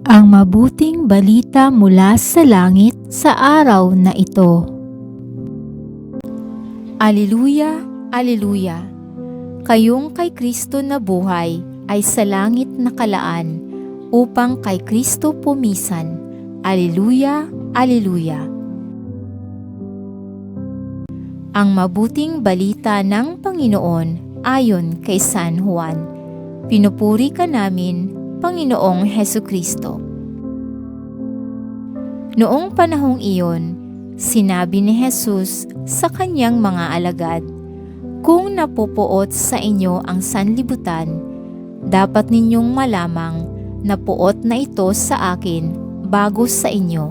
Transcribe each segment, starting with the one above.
Ang mabuting balita mula sa langit sa araw na ito. Alleluia, Alleluia! Kayong kay Kristo na buhay ay sa langit nakalaan upang kay Kristo pumisan. Alleluia, Alleluia! Ang mabuting balita ng Panginoon ayon kay San Juan. Pinupuri ka namin, Panginoong Hesukristo. Noong panahong iyon, sinabi ni Jesus sa kanyang mga alagad, "Kung napupuot sa inyo ang sanlibutan, dapat ninyong malamang na puot na ito sa akin bago sa inyo.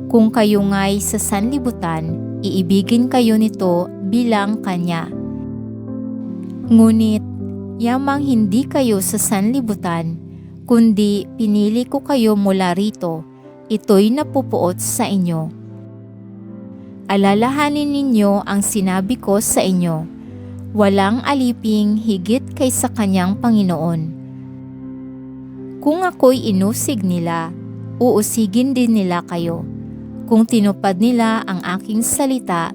Kung kayo nga'y sa sanlibutan, iibigin kayo nito bilang kanya. Ngunit, yamang hindi kayo sa sanlibutan, kundi pinili ko kayo mula rito, ito'y napupuot sa inyo. Alalahanin ninyo ang sinabi ko sa inyo, walang aliping higit kaysa kanyang Panginoon. Kung ako'y inusig nila, uusigin din nila kayo. Kung tinupad nila ang aking salita,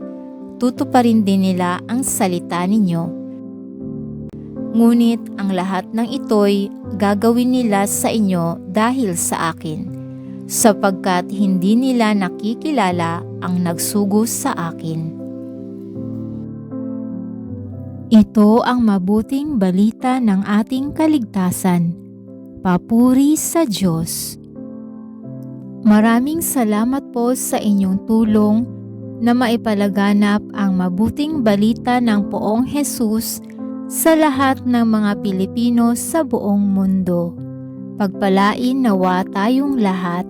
tutuparin din nila ang salita ninyo. Ngunit ang lahat ng ito'y gagawin nila sa inyo dahil sa akin, sapagkat hindi nila nakikilala ang nagsugo sa akin." Ito ang mabuting balita ng ating kaligtasan. Papuri sa Diyos. Maraming salamat po sa inyong tulong na maipalaganap ang mabuting balita ng Poong Jesus sa lahat ng mga Pilipino sa buong mundo. Pagpalain nawa tayong lahat.